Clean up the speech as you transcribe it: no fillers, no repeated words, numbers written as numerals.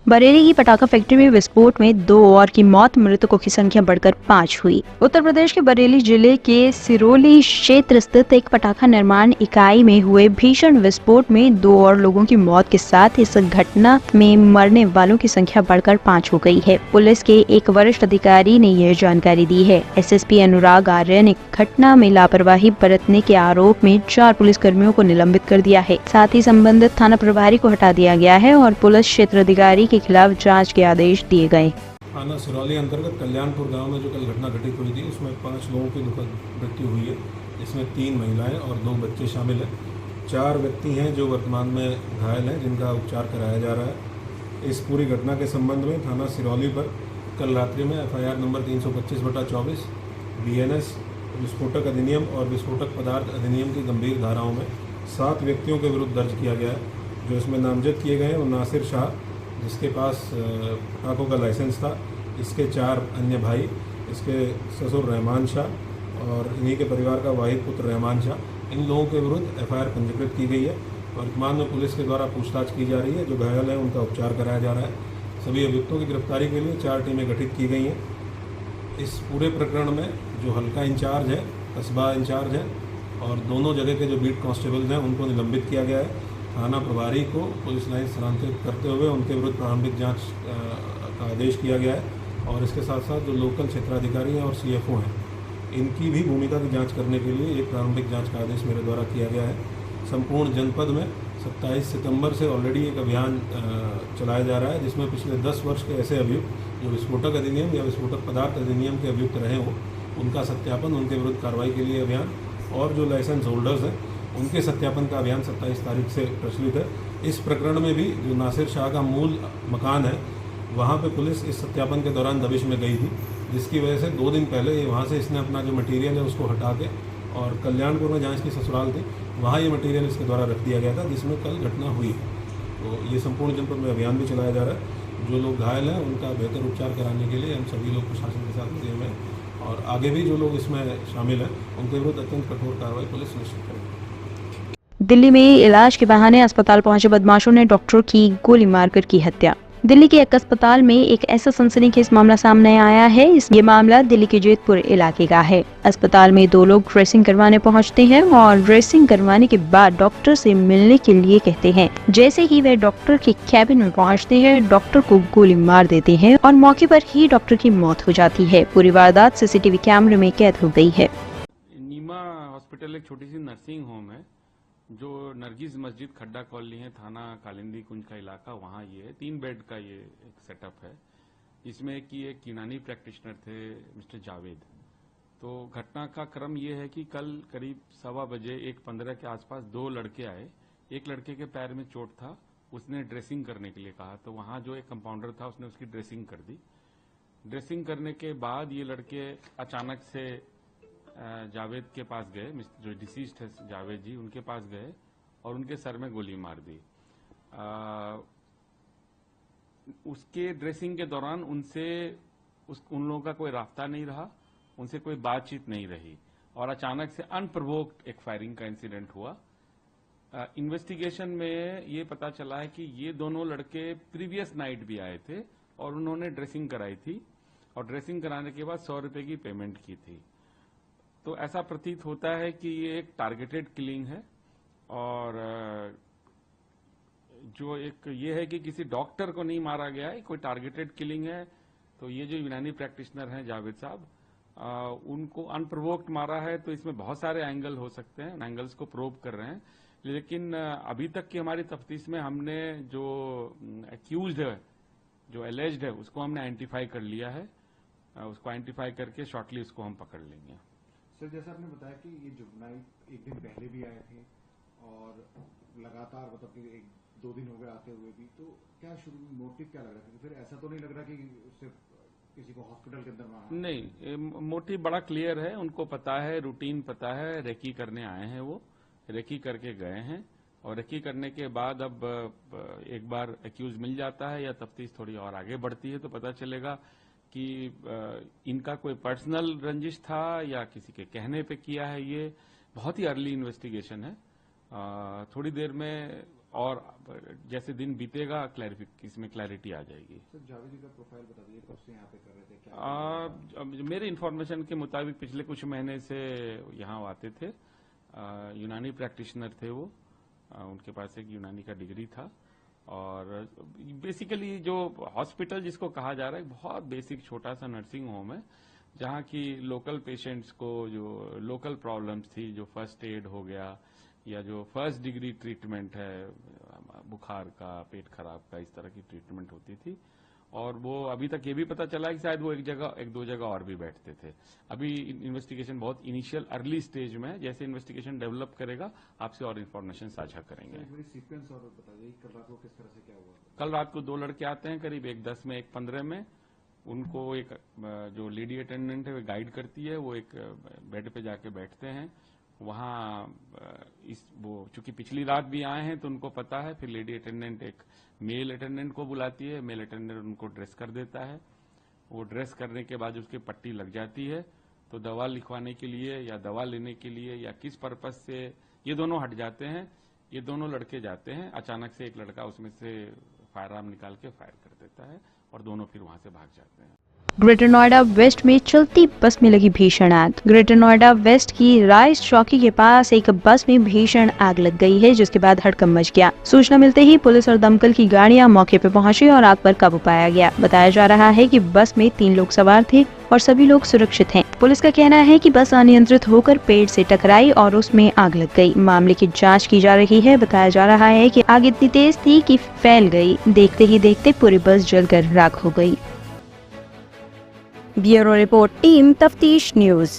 बरेली की पटाखा फैक्ट्री में विस्फोट में 2 और की मौत, मृतकों की संख्या बढ़कर 5 हुई। उत्तर प्रदेश के बरेली जिले के सिरोली क्षेत्र स्थित एक पटाखा निर्माण इकाई में हुए भीषण विस्फोट में 2 और लोगों की मौत के साथ इस घटना में मरने वालों की संख्या बढ़कर 5 हो गई है। पुलिस के एक वरिष्ठ अधिकारी ने यह जानकारी दी है। एसएसपी अनुराग आर्य ने घटना में लापरवाही बरतने के आरोप में 4 पुलिस कर्मियों को निलंबित कर दिया है। साथ ही संबंधित थाना प्रभारी को हटा दिया गया है और पुलिस क्षेत्र अधिकारी के खिलाफ जांच के आदेश दिए गए। थाना सिरौली अंतर्गत कल्याणपुर गांव में जो कल घटना घटित हुई थी, उसमें 5 लोगों की दुखद मृत्यु हुई है, जिसमें 3 महिलाएं और 2 बच्चे शामिल हैं। 4 व्यक्ति हैं जो वर्तमान में घायल हैं, जिनका उपचार कराया जा रहा है। इस पूरी घटना के संबंध में थाना सिरौली पर कल रात्रि में FIR नंबर 325/24 BNS विस्फोटक अधिनियम और विस्फोटक पदार्थ अधिनियम की गंभीर धाराओं में 7 व्यक्तियों के विरुद्ध दर्ज किया गया है। जो इसमें नामजद किए गए हैं वो नासिर शाह, जिसके पास पटाखों का लाइसेंस था, इसके 4 अन्य भाई, इसके ससुर रहमान शाह और इन्हीं के परिवार का वाहिद पुत्र रहमान शाह, इन लोगों के विरुद्ध FIR पंजीकृत की गई है। वर्तमान में पुलिस के द्वारा पूछताछ की जा रही है। जो घायल हैं उनका उपचार कराया जा रहा है। सभी अभियुक्तों की गिरफ्तारी के लिए 4 टीमें गठित की गई हैं। इस पूरे प्रकरण में जो हल्का इंचार्ज है, कस्बा इंचार्ज है और दोनों जगह के जो बीट कांस्टेबल्स हैं, उनको निलंबित किया गया है। थाना प्रभारी को पुलिस लाइन स्थानांतरित करते हुए उनके विरुद्ध प्रारंभिक जांच का आदेश किया गया है और इसके साथ साथ जो लोकल क्षेत्राधिकारी हैं और CFO हैं, इनकी भी भूमिका की जांच करने के लिए एक प्रारंभिक जांच का आदेश मेरे द्वारा किया गया है। संपूर्ण जनपद में 27 सितंबर से ऑलरेडी एक अभियान चलाया जा रहा है, जिसमें पिछले 10 वर्ष के ऐसे अभियुक्त जो विस्फोटक अधिनियम या विस्फोटक पदार्थ अधिनियम के अभियुक्त रहे हों, उनका सत्यापन, उनके विरुद्ध कार्रवाई के लिए अभियान और जो लाइसेंस होल्डर्स हैं उनके सत्यापन का अभियान 27 तारीख से प्रचलित है। इस प्रकरण में भी जो नासिर शाह का मूल मकान है, वहाँ पे पुलिस इस सत्यापन के दौरान दबिश में गई थी, जिसकी वजह से 2 दिन पहले वहाँ से इसने अपना जो मटेरियल है उसको हटा के और कल्याणपुर में जहाँ इसकी ससुराल थी वहाँ ये मटेरियल इसके द्वारा रख दिया गया था, जिसमें कल घटना हुई है। तो ये संपूर्ण जनपद में अभियान भी चलाया जा रहा है। जो लोग घायल हैं उनका बेहतर उपचार कराने के लिए हम सभी लोग प्रशासन के साथ लगे हुए हैं और आगे भी जो लोग इसमें शामिल हैं उनके विरुद्ध अत्यंत कठोर कार्रवाई पुलिस सुनिश्चित करेगी। दिल्ली में इलाज के बहाने अस्पताल पहुंचे बदमाशों ने डॉक्टर की गोली मारकर की हत्या। दिल्ली के एक अस्पताल में एक ऐसा सनसनीखेज मामला सामने आया है। ये मामला दिल्ली के जेतपुर इलाके का है। अस्पताल में 2 लोग ड्रेसिंग करवाने पहुंचते हैं और ड्रेसिंग करवाने के बाद डॉक्टर से मिलने के लिए कहते हैं। जैसे ही वे डॉक्टर के कैबिन में पहुंचते हैं, डॉक्टर को गोली मार देते हैं और मौके पर ही डॉक्टर की मौत हो जाती है। पूरी वारदात CCTV कैमरे में कैद हो गई है। नीमा हॉस्पिटल एक छोटी सी नर्सिंग होम है जो नरगिस मस्जिद खड्डा कॉलोनी है, थाना कालिंदी कुंज का इलाका, वहाँ ये 3 बेड का ये एक सेटअप है। इसमें कि एक यूनानी प्रैक्टिशनर थे मिस्टर जावेद। तो घटना का क्रम ये है कि कल करीब 1:15 बजे 1:15 के आसपास 2 लड़के आए। एक लड़के के पैर में चोट था, उसने ड्रेसिंग करने के लिए कहा, तो वहाँ जो एक कंपाउंडर था उसने उसकी ड्रेसिंग कर दी। ड्रेसिंग करने के बाद ये लड़के अचानक से जावेद के पास गए, जो डिसीज्ड है जावेद जी, उनके पास गए और उनके सर में गोली मार दी। उसके ड्रेसिंग के दौरान उनसे उन लोगों का कोई रास्ता नहीं रहा, उनसे कोई बातचीत नहीं रही और अचानक से अनप्रोवोक्ड एक फायरिंग का इंसिडेंट हुआ। इन्वेस्टिगेशन में ये पता चला है कि ये दोनों लड़के प्रीवियस नाइट भी आए थे और उन्होंने ड्रेसिंग कराई थी और ड्रेसिंग कराने के बाद 100 रुपए की पेमेंट की थी। तो ऐसा प्रतीत होता है कि ये एक टारगेटेड किलिंग है और जो एक ये है कि किसी डॉक्टर को नहीं मारा गया है, कोई टारगेटेड किलिंग है। तो ये जो यूनानी प्रैक्टिशनर हैं जावेद साहब, उनको अनप्रोवोक्ड मारा है, तो इसमें बहुत सारे एंगल हो सकते हैं, एंगल्स को प्रोब कर रहे हैं। लेकिन अभी तक की हमारी तफ्तीश में हमने जो एक्यूज्ड है, जो एलेज्ड है, उसको हमने आइडेंटिफाई कर लिया है। उसको आइडेंटिफाई करके शॉर्टली उसको हम पकड़ लेंगे। सर, जैसा आपने बताया कि ये जुगनाई एक दिन पहले भी आए थे और लगातार मतलब कि 1-2 दिन हो गए आते हुए भी, तो क्या शुरू मोटिव क्या लग रहा है? फिर ऐसा तो नहीं लग रहा कि सिर्फ किसी को हॉस्पिटल के अंदर मारा? नहीं, मोटिव बड़ा क्लियर है, उनको पता है, रूटीन पता है, रेकी करने आए हैं, वो रेकी करके गए हैं और रेकी करने के बाद अब एक बार एक्यूज मिल जाता है या तफ्तीश थोड़ी और आगे बढ़ती है तो पता चलेगा कि इनका कोई पर्सनल रंजिश था या किसी के कहने पे किया है। ये बहुत ही अर्ली इन्वेस्टिगेशन है, थोड़ी देर में और जैसे दिन बीतेगा इसमें क्लैरिटी आ जाएगी। सर जावेद जी का प्रोफाइल बता दीजिए, कब से यहाँ पे कर रहे थे, क्या मेरे इन्फॉर्मेशन के मुताबिक पिछले कुछ महीने से यहाँ आते थे। यूनानी प्रैक्टिशनर थे वो, उनके पास एक यूनानी का डिग्री था और बेसिकली जो हॉस्पिटल जिसको कहा जा रहा है बहुत बेसिक छोटा सा नर्सिंग होम है जहाँ की लोकल पेशेंट्स को जो लोकल प्रॉब्लम्स थी, जो फर्स्ट एड हो गया या जो फर्स्ट डिग्री ट्रीटमेंट है बुखार का, पेट खराब का, इस तरह की ट्रीटमेंट होती थी। और वो अभी तक ये भी पता चला है कि शायद वो एक दो जगह और भी बैठते थे। अभी इन्वेस्टिगेशन बहुत इनिशियल अर्ली स्टेज में है, जैसे इन्वेस्टिगेशन डेवलप करेगा आपसे और इन्फॉर्मेशन साझा करेंगे। सीक्वेंस और बताइए कल रात को किस तरह से क्या हुआ? कल रात को 2 लड़के आते हैं, करीब 1:10 में 1:15 में। उनको एक जो लेडी अटेंडेंट है वो गाइड करती है, वो एक बेड पे जाके बैठते हैं। वहां वो चूंकि पिछली रात भी आए हैं तो उनको पता है, फिर लेडी अटेंडेंट एक मेल अटेंडेंट को बुलाती है, मेल अटेंडेंट उनको ड्रेस कर देता है। वो ड्रेस करने के बाद उसकी पट्टी लग जाती है, तो दवा लिखवाने के लिए या दवा लेने के लिए या किस पर्पज से ये दोनों हट जाते हैं। ये दोनों लड़के जाते हैं, अचानक से एक लड़का उसमें से फायर आर्म निकाल के फायर कर देता है और दोनों फिर वहां से भाग जाते हैं। ग्रेटर नोएडा वेस्ट में चलती बस में लगी भीषण आग। ग्रेटर नोएडा वेस्ट की राइस चौकी के पास एक बस में भीषण आग लग गई है, जिसके बाद हड़कंप मच गया। सूचना मिलते ही पुलिस और दमकल की गाड़ियां मौके पर पहुंची और आग पर काबू पाया गया। बताया जा रहा है कि बस में 3 लोग सवार थे और सभी लोग सुरक्षित हैं। पुलिस का कहना है कि बस अनियंत्रित होकर पेड़ से टकराई और उसमें आग लग गई। मामले की जाँच की जा रही है। बताया जा रहा है कि आग इतनी तेज थी कि फैल गई। देखते ही देखते पूरी बस जलकर राख हो गई। ब्यूरो रिपोर्ट, टीम तफ्तीश न्यूज।